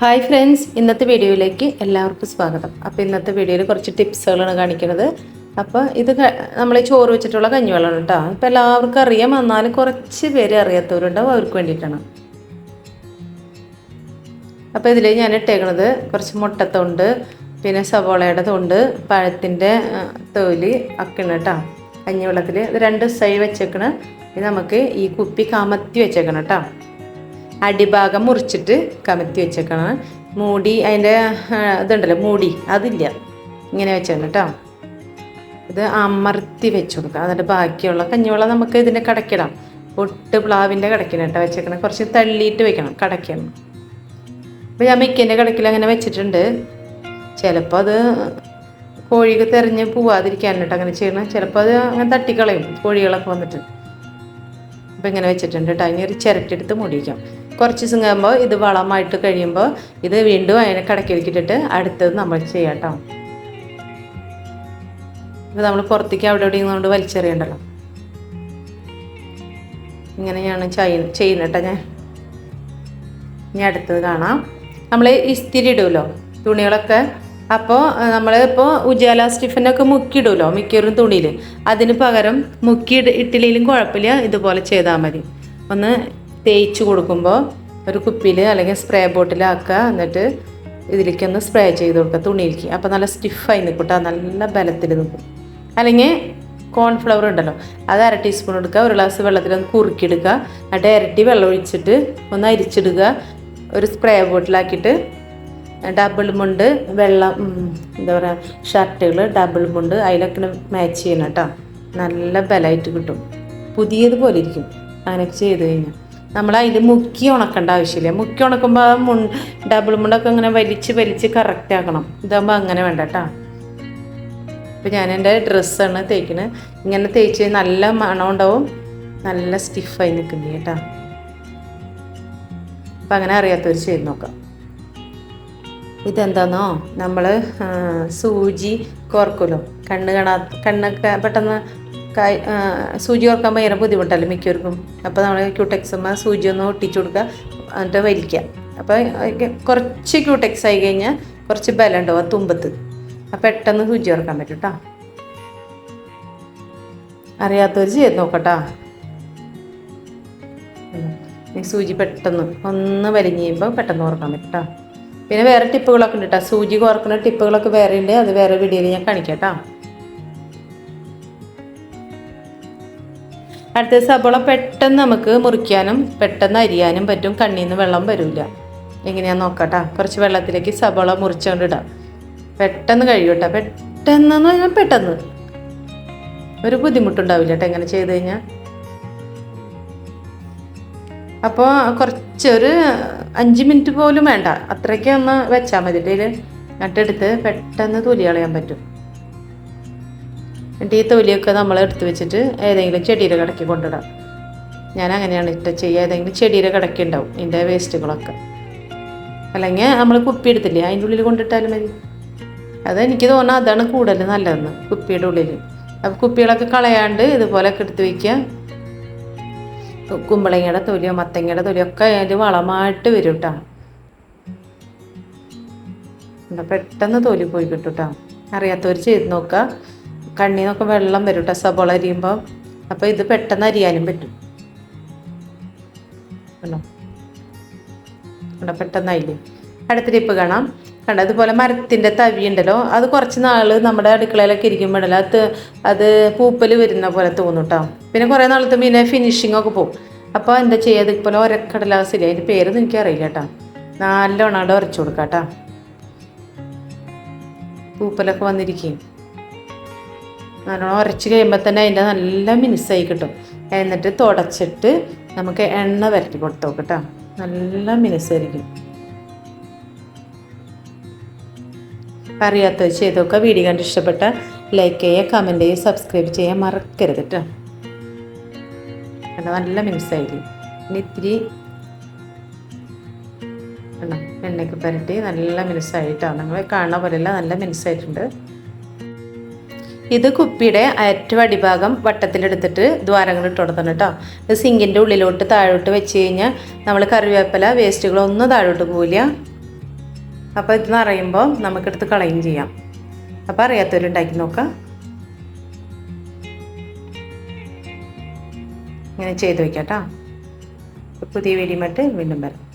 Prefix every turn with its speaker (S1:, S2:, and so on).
S1: Hi friends, ഇന്നത്തെ വീഡിയോയിലേക്ക് എല്ലാവർക്കും സ്വാഗതം. അപ്പോൾ ഇന്നത്തെ വീഡിയോയിൽ കുറച്ച് ടിപ്സുകളാണ് കാണിക്കുന്നത്. അപ്പോൾ ഇത് നമ്മൾ ചോറ് വെച്ചിട്ടുള്ള കഞ്ഞിവെള്ളമാണ് കേട്ടോ. ഇപ്പോൾ എല്ലാവർക്കും അറിയാം, എന്നാലും കുറച്ച് പേര് അറിയാത്തവരുണ്ടാവും, അവർക്ക് വേണ്ടിയിട്ടാണ്. അപ്പോൾ ഇതിൽ ഞാൻ ഇട്ടേക്കുന്നത് കുറച്ച് മുട്ടത്തൊണ്ട്, പിന്നെ സവോളയുടെ തൊണ്ട്, പഴത്തിൻ്റെ തോല് ഒക്കെയാണ് കേട്ടോ. കഞ്ഞിവെള്ളത്തിൽ ഇത് 2 ദിവസമായി വെച്ചേക്കണം. ഇത് നമുക്ക് ഈ കുപ്പി കമത്തി വെച്ചേക്കണം കേട്ടോ. അടിഭാഗം മുറിച്ചിട്ട് കമത്തി വെച്ചേക്കണം. മൂടി അതിൻ്റെ ഇതുണ്ടല്ലോ, മൂടി അതില്ല, ഇങ്ങനെ വെച്ചേക്കണം കേട്ടോ. ഇത് അമർത്തി വെച്ച് കൊടുക്കാം. എന്നിട്ട് ബാക്കിയുള്ള കഞ്ഞിവെള്ളം നമുക്ക് ഇതിൻ്റെ കടക്കിടാം. പൊട്ട് പ്ലാവിൻ്റെ കടക്കിന് കേട്ടോ വെച്ചേക്കണം. കുറച്ച് തള്ളിയിട്ട് വെക്കണം, കടക്കണം. അപ്പോൾ ഞാൻ മിക്കൻ്റെ കടക്കിൽ അങ്ങനെ വെച്ചിട്ടുണ്ട്. ചിലപ്പോൾ അത് കോഴിക്ക് തെരഞ്ഞ് പോവാതിരിക്കാൻ കേട്ടോ അങ്ങനെ ചെയ്യണം. ചിലപ്പോൾ അത് അങ്ങനെ തട്ടിക്കളയും കോഴികളൊക്കെ വന്നിട്ട്. അപ്പോൾ ഇങ്ങനെ വെച്ചിട്ടുണ്ട് കേട്ടോ. ഇനി ഒരു ചിരട്ടെടുത്ത് മൂടിക്കാം. കുറച്ച് ദിവസം കഴിയുമ്പോൾ ഇത് വളമായിട്ട് കഴിയുമ്പോൾ ഇത് വീണ്ടും അതിനെ കടക്കിലിട്ടിട്ട് അടുത്തത് നമ്മൾ ചെയ്യാം കേട്ടോ. ഇപ്പോൾ നമ്മൾ പുറത്തേക്ക് അവിടെ ഇവിടെ കൊണ്ട് വലിച്ചെറിയണ്ടല്ലോ. ഇങ്ങനെയാണ് ചെയ്യുന്നത് കേട്ടോ. ഇനി അടുത്തത് കാണാം. നമ്മൾ ഇസ്തിരി ഇടുമല്ലോ തുണികളൊക്കെ. അപ്പോൾ നമ്മളിപ്പോൾ ഉജാല സ്റ്റിഫനൊക്കെ മുക്കിയിടുമല്ലോ മിക്കവരും തുണിയിൽ. അതിന് പകരം മുക്കി ഇട്ടില്ലെങ്കിലും കുഴപ്പമില്ല, ഇതുപോലെ ചെയ്താൽ മതി. ഒന്ന് തേച്ച് കൊടുക്കുമ്പോൾ ഒരു കുപ്പിയിൽ അല്ലെങ്കിൽ സ്പ്രേ ബോട്ടിലാക്കുക. എന്നിട്ട് ഇതിലേക്കൊന്ന് സ്പ്രേ ചെയ്ത് കൊടുക്കുക തുണിയിലേക്ക്. അപ്പോൾ നല്ല സ്റ്റിഫായി നിൽക്കട്ടോ, നല്ല ബലത്തിൽ നിൽക്കും. അല്ലെങ്കിൽ കോൺഫ്ലവർ ഉണ്ടല്ലോ, അത് 1/2 ടീസ്പൂൺ എടുക്കുക. ഒരു ഗ്ലാസ് വെള്ളത്തിലൊന്ന് കുറുക്കിയെടുക്കുക. എന്നിട്ട് ഇരട്ടി വെള്ളം ഒഴിച്ചിട്ട് ഒന്ന് അരിച്ചിടുക. ഒരു സ്പ്രേ ബോട്ടിലാക്കിയിട്ട് ഡബിൾ മുണ്ട് വെള്ളം എന്താ പറയുക ഷർട്ടുകൾ ഡബിൾ മുണ്ട് അതിലൊക്കെ മാച്ച് ചെയ്യണം കേട്ടോ. നല്ല ബലമായിട്ട് കിട്ടും, പുതിയതുപോലെ ഇരിക്കും. അങ്ങനെയൊക്കെ ചെയ്ത് കഴിഞ്ഞാൽ നമ്മൾ അതിൽ മുക്കി ഉണക്കേണ്ട ആവശ്യമില്ല. മുക്കി ഉണക്കുമ്പോൾ ഡബിൾ മുണ്ടൊക്കെ ഇങ്ങനെ വലിച്ച് കറക്റ്റ് ആക്കണം. ഇതാകുമ്പോൾ അങ്ങനെ വേണ്ട കേട്ടോ. ഇപ്പോൾ ഞാൻ എൻ്റെ ഡ്രസ്സാണ് തേക്കുന്നത്. ഇങ്ങനെ തേച്ച് നല്ല മണം ഉണ്ടാവും, നല്ല സ്റ്റിഫായി നിൽക്കുന്നത് കേട്ടോ. അപ്പം അങ്ങനെ അറിയാത്തവർ ചെയ്ത് നോക്കാം. ഇതെന്താണെന്നോ, നമ്മൾ സൂചി കോർക്കുമല്ലോ, കണ്ണൊക്കെ പെട്ടെന്ന് സൂചി കോർക്കാൻ ഭയങ്കര ബുദ്ധിമുട്ടല്ലേ മിക്കവർക്കും. അപ്പോൾ നമ്മൾ ക്യൂടെക്സുമ്പോൾ സൂചി ഒന്ന് ഒട്ടിച്ചു കൊടുക്കുക, എന്നിട്ട് വലിക്കുക. അപ്പോൾ കുറച്ച് ക്യൂടെക്സ് ആയി കഴിഞ്ഞാൽ കുറച്ച് ബലം ഉണ്ടാവും ആ തുമ്പത്ത്. അപ്പോൾ പെട്ടെന്ന് സൂചി കോർക്കാൻ പറ്റും കേട്ടോ. അറിയാത്തവർ ചെയ്ത് നോക്കട്ടോ. സൂചി പെട്ടെന്ന് ഒന്ന് വലിഞ്ഞ് കഴിയുമ്പോൾ പെട്ടെന്ന് കോർക്കാൻ പറ്റും കേട്ടോ. പിന്നെ വേറെ ടിപ്പുകളൊക്കെ ഉണ്ട് കേട്ടോ. സൂചി കോർക്കുന്ന ടിപ്പുകളൊക്കെ വേറെ ഉണ്ട്, അത് വേറെ വീഡിയോയിൽ ഞാൻ കാണിക്കാം കേട്ടോ. അടുത്ത സബോള പെട്ടെന്ന് നമുക്ക് മുറിക്കാനും പെട്ടെന്ന് അരിയാനും പറ്റും. കണ്ണിൽ നിന്ന് വെള്ളം വരില്ല. എങ്ങനെയാണെന്ന് നോക്കാം കേട്ടോ. കുറച്ച് വെള്ളത്തിലേക്ക് സബോള മുറിച്ചുകൊണ്ട് ഇടാം. പെട്ടെന്ന് കഴിയും കേട്ടോ. പെട്ടെന്ന് പറഞ്ഞാൽ പെട്ടെന്ന് ഒരു ബുദ്ധിമുട്ടുണ്ടാവില്ല കേട്ടോ എങ്ങനെ ചെയ്ത് കഴിഞ്ഞാൽ. അപ്പോൾ കുറച്ചൊരു 5 മിനിറ്റ് പോലും വേണ്ട, അത്രയ്ക്ക് ഒന്ന് വെച്ചാൽ മതി. ഇതിൽ നട്ടെടുത്ത് പെട്ടെന്ന് തൊലി കളയാൻ പറ്റും. എന്നിട്ട് ഈ തൊലിയൊക്കെ നമ്മൾ എടുത്ത് വെച്ചിട്ട് ഏതെങ്കിലും ചെടിയുടെ കടക്കി കൊണ്ടിടാം. ഞാൻ അങ്ങനെയാണ് ചെയ്യുക. ഏതെങ്കിലും ചെടിയുടെ കടക്കി ഉണ്ടാവും ഇതിൻ്റെ വേസ്റ്റുകളൊക്കെ. അല്ലെങ്കിൽ നമ്മൾ കുപ്പി എടുത്തില്ലേ, അതിൻ്റെ ഉള്ളിൽ കൊണ്ടിട്ടാലും മതി. അതെനിക്ക് തോന്നുന്നു അതാണ് കൂടുതൽ നല്ലതെന്ന്, കുപ്പിയുടെ ഉള്ളിൽ. അപ്പോൾ കുപ്പികളൊക്കെ കളയാണ്ട് ഇതുപോലെയൊക്കെ എടുത്ത് വയ്ക്കുക. കുമ്പളങ്ങയുടെ തൊലിയോ മത്തങ്ങയുടെ തൊലിയോ ഒക്കെ അതിൽ വളമായിട്ട് വരും കേട്ടോ. പെട്ടെന്ന് തൊലി പോയി കിട്ടും കേട്ടോ. അറിയാത്തവർ ചെയ്ത് നോക്കുക. കണ്ണിൽ നിന്നൊക്കെ വെള്ളം വരും കേട്ടോ സബോള അരിയുമ്പോൾ. അപ്പോൾ ഇത് പെട്ടെന്ന് അരിയാനും പറ്റും കേട്ടോ. പെട്ടെന്നായില്ലേ. അടുത്ത ടിപ്പ് കാണാം. കണ്ടോ, അതുപോലെ മരത്തിൻ്റെ തവി ഉണ്ടല്ലോ, അത് കുറച്ച് നാൾ നമ്മുടെ അടുക്കളയിലൊക്കെ ഇരിക്കുമ്പോഴല്ലോ അത് പൂപ്പൽ വരുന്ന പോലെ തോന്നും കേട്ടോ. പിന്നെ കുറേ നാളത്തെ പിന്നെ ഫിനിഷിംഗ് ഒക്കെ പോകും. അപ്പോൾ എന്താ ചെയ്യുക, ഇതുപോലെ ഒരക്കടലാസില്ല, അതിൻ്റെ പേരൊന്നും എനിക്കറിയില്ല കേട്ടോ. നല്ലോണം അവിടെ ഉരച്ചു കൊടുക്കാം കേട്ടോ. പൂപ്പലൊക്കെ വന്നിരിക്കും. നല്ലോണം ഉരച്ച് കഴിയുമ്പോൾ തന്നെ അതിൻ്റെ നല്ല മിനുസായി കിട്ടും. എന്നിട്ട് തുടച്ചിട്ട് നമുക്ക് എണ്ണ വരട്ടി കൊടുത്തു നോക്കാം കേട്ടോ. നല്ല മിനുസായിരിക്കും. അറിയാത്തത് ചെയ്തൊക്കെ. വീഡിയോ കണ്ട് ഇഷ്ടപ്പെട്ട ലൈക്ക് ചെയ്യുക, കമൻറ്റ് ചെയ്യുക, സബ്സ്ക്രൈബ് ചെയ്യാൻ മറക്കരുത് കേട്ടോ. നല്ല മിനുസായിരിക്കും. ഇനി ഇത്തിരി എണ്ണയൊക്കെ പുരട്ടി നല്ല മിനുസായിട്ടാണ്. നിങ്ങൾ കാണുന്ന പോലെയല്ല, നല്ല മിനുസായിട്ടുണ്ട്. ഇത് കുപ്പിയുടെ ഏറ്റവും അടിഭാഗം വട്ടത്തിലെടുത്തിട്ട് ദ്വാരങ്ങൾ ഇട്ട് കൊടുക്കണം കേട്ടോ. ഇത് സിങ്കിൻ്റെ ഉള്ളിലോട്ട് താഴോട്ട് വെച്ച് കഴിഞ്ഞാൽ നമ്മൾ കറിവേപ്പില വേസ്റ്റുകളൊന്നും താഴോട്ട് പോവില്ല. അപ്പോൾ ഇത് നിറയുമ്പോൾ നമുക്കെടുത്ത് കളയും ചെയ്യാം. അപ്പോൾ അറിയാത്തവരുണ്ടാക്കി നോക്കാം. ഇങ്ങനെ ചെയ്ത് വയ്ക്കാം കേട്ടോ. പുതിയ വീഡിയോ വീണ്ടും വരാം.